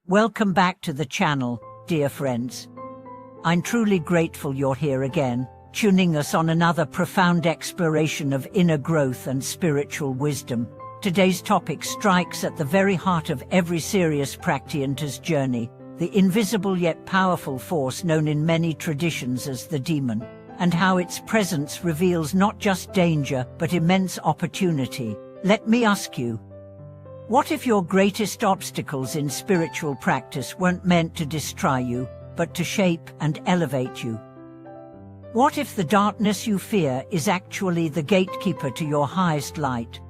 Welcome back to the channel, dear friends. I'm truly grateful you're here again, tuning us on another profound exploration of inner growth and spiritual wisdom. Today's topic strikes at the very heart of every serious practitioner's journey, the invisible yet powerful force known in many traditions as the demon, and how its presence reveals not just danger but immense opportunity. Let me ask you, what if your greatest obstacles in spiritual practice weren't meant to destroy you, but to shape and elevate you? What if the darkness you fear is actually the gatekeeper to your highest light?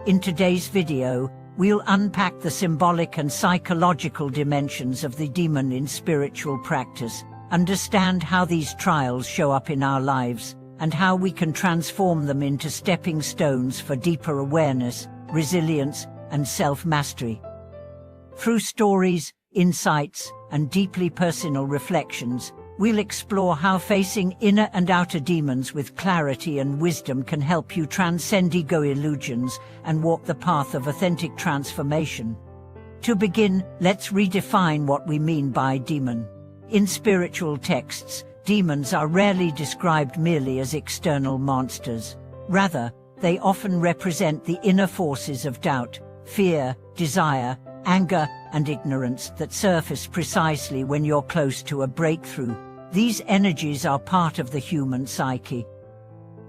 In today's video, we'll unpack the symbolic and psychological dimensions of the demon in spiritual practice, understand how these trials show up in our lives, and how we can transform them into stepping stones for deeper awareness, resilience, and self-mastery. Through stories, insights, and deeply personal reflections, we'll explore how facing inner and outer demons with clarity and wisdom can help you transcend ego illusions and walk the path of authentic transformation. To begin, let's redefine what we mean by demon. In spiritual texts, demons are rarely described merely as external monsters. Rather, they often represent the inner forces of doubt, fear, desire, anger, and ignorance that surface precisely when you're close to a breakthrough. These energies are part of the human psyche.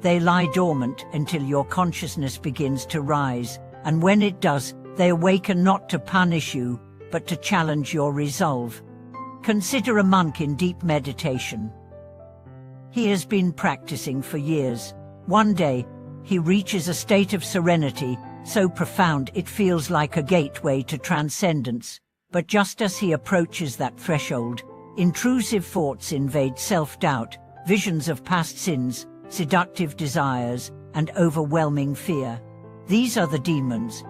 They lie dormant until your consciousness begins to rise, and when it does, they awaken not to punish you, but to challenge your resolve. Consider a monk in deep meditation. He has been practicing for years. One day, he reaches a state of serenity, so profound it feels like a gateway to transcendence. But just as he approaches that threshold, intrusive thoughts invade self-doubt, visions of past sins, seductive desires, and overwhelming fear. These are the demons,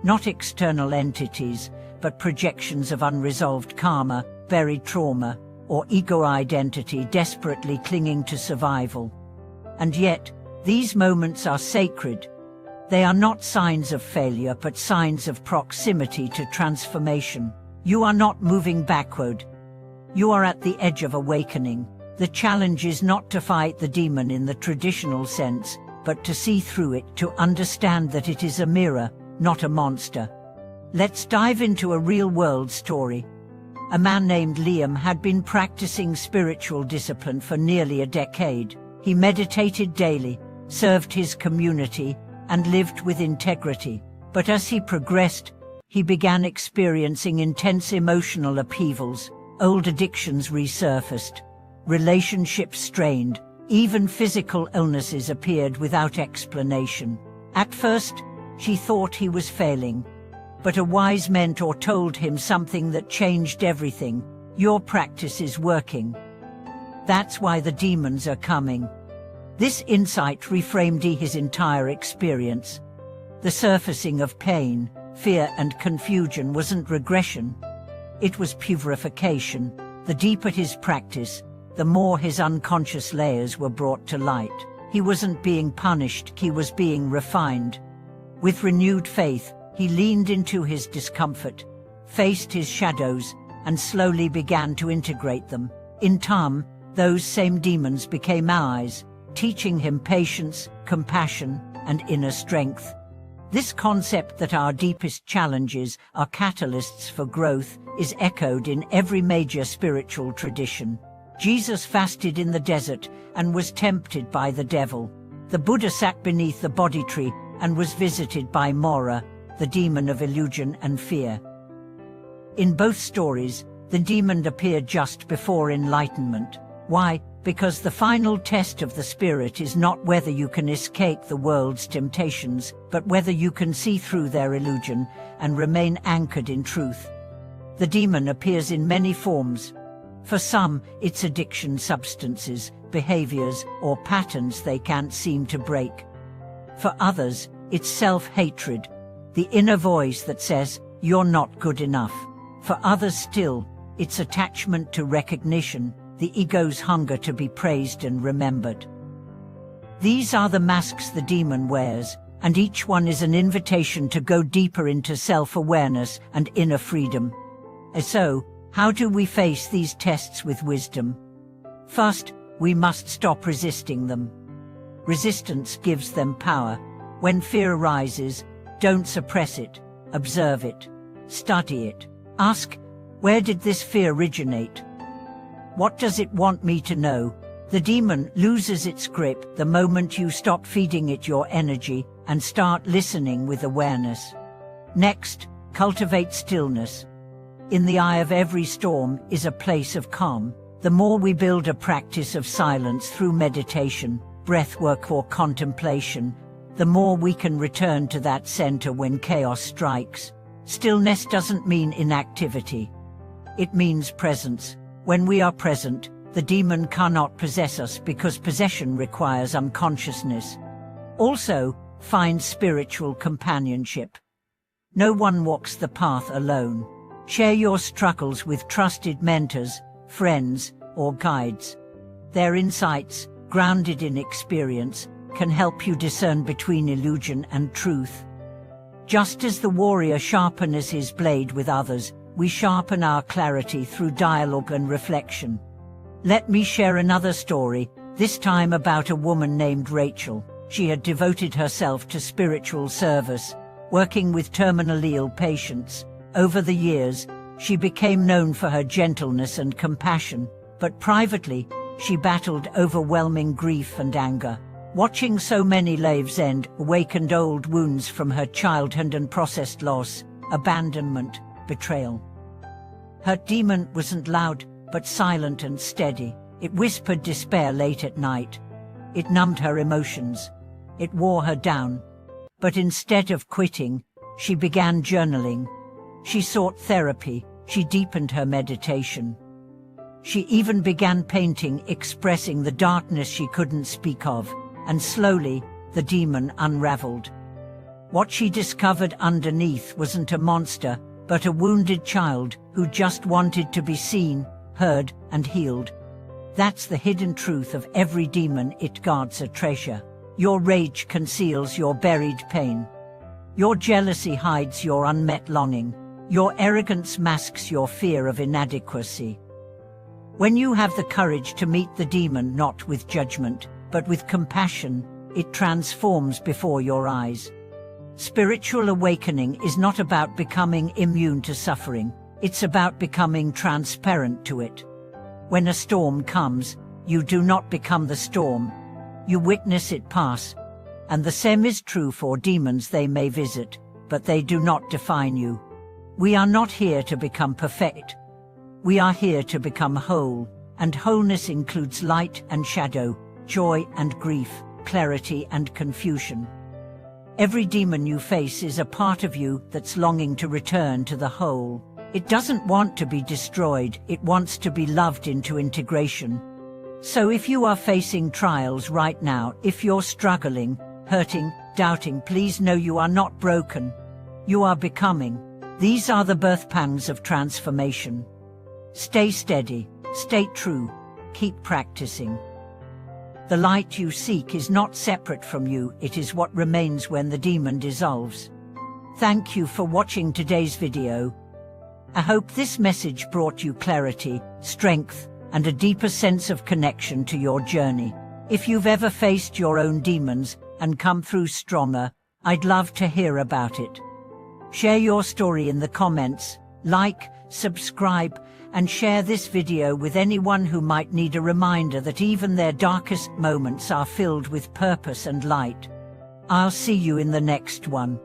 not external entities, but projections of unresolved karma, buried trauma, or ego identity desperately clinging to survival. And yet, these moments are sacred. They are not signs of failure but signs of proximity to transformation. You are not moving backward. You are at the edge of awakening. The challenge is not to fight the demon in the traditional sense, but to see through it, to understand that it is a mirror, not a monster. Let's dive into a real-world story. A man named Liam had been practicing spiritual discipline for nearly a decade. He meditated daily, served his community, and lived with integrity. But as he progressed, he began experiencing intense emotional upheavals. Old addictions resurfaced, relationships strained, even physical illnesses appeared without explanation. At first, she thought he was failing, but a wise mentor told him something that changed everything. Your practice is working. That's why the demons are coming. This insight reframed his entire experience. The surfacing of pain, fear, and confusion wasn't regression. It was purification. The deeper his practice, the more his unconscious layers were brought to light. He wasn't being punished, he was being refined. With renewed faith, he leaned into his discomfort, faced his shadows, and slowly began to integrate them. In time, those same demons became allies, teaching him patience, compassion, and inner strength. This concept that our deepest challenges are catalysts for growth is echoed in every major spiritual tradition. Jesus fasted in the desert and was tempted by the devil. The Buddha sat beneath the Bodhi tree and was visited by Mara, the demon of illusion and fear. In both stories, the demon appeared just before enlightenment. Why? Because the final test of the spirit is not whether you can escape the world's temptations, but whether you can see through their illusion and remain anchored in truth. The demon appears in many forms. For some, it's addiction, substances, behaviors, or patterns they can't seem to break. For others, it's self-hatred, the inner voice that says, "You're not good enough." For others still, it's attachment to recognition, the ego's hunger to be praised and remembered. These are the masks the demon wears, and each one is an invitation to go deeper into self-awareness and inner freedom. So, how do we face these tests with wisdom? First, we must stop resisting them. Resistance gives them power. When fear arises, don't suppress it, observe it, study it. Ask, where did this fear originate? What does it want me to know? The demon loses its grip the moment you stop feeding it your energy and start listening with awareness. Next, cultivate stillness. In the eye of every storm is a place of calm. The more we build a practice of silence through meditation, breathwork or contemplation, the more we can return to that center when chaos strikes. Stillness doesn't mean inactivity. It means presence. When we are present, the demon cannot possess us because possession requires unconsciousness. Also, find spiritual companionship. No one walks the path alone. Share your struggles with trusted mentors, friends, or guides. Their insights, grounded in experience, can help you discern between illusion and truth. Just as the warrior sharpens his blade with others, we sharpen our clarity through dialogue and reflection. Let me share another story, this time about a woman named Rachel. She had devoted herself to spiritual service, working with terminally ill patients. Over the years, she became known for her gentleness and compassion, but privately, she battled overwhelming grief and anger. Watching so many lives end awakened old wounds from her childhood and processed loss, abandonment, betrayal. Her demon wasn't loud, but silent and steady. It whispered despair late at night. It numbed her emotions. It wore her down. But instead of quitting, she began journaling. She sought therapy. She deepened her meditation. She even began painting, expressing the darkness she couldn't speak of, and slowly, the demon unraveled. What she discovered underneath wasn't a monster, but a wounded child who just wanted to be seen, heard, and healed. That's the hidden truth of every demon. It guards a treasure. Your rage conceals your buried pain. Your jealousy hides your unmet longing. Your arrogance masks your fear of inadequacy. When you have the courage to meet the demon not with judgment, but with compassion, it transforms before your eyes. Spiritual awakening is not about becoming immune to suffering. It's about becoming transparent to it. When a storm comes, you do not become the storm. You witness it pass. And the same is true for demons. They may visit, but they do not define you. We are not here to become perfect. We are here to become whole, and wholeness includes light and shadow, joy and grief, clarity and confusion. Every demon you face is a part of you that's longing to return to the whole. It doesn't want to be destroyed, it wants to be loved into integration. So if you are facing trials right now, if you're struggling, hurting, doubting, please know you are not broken. You are becoming. These are the birth pangs of transformation. Stay steady, stay true, keep practicing. The light you seek is not separate from you, it is what remains when the demon dissolves. Thank you for watching today's video. I hope this message brought you clarity, strength, and a deeper sense of connection to your journey. If you've ever faced your own demons and come through stronger, I'd love to hear about it. Share your story in the comments, like, subscribe, and share this video with anyone who might need a reminder that even their darkest moments are filled with purpose and light. I'll see you in the next one.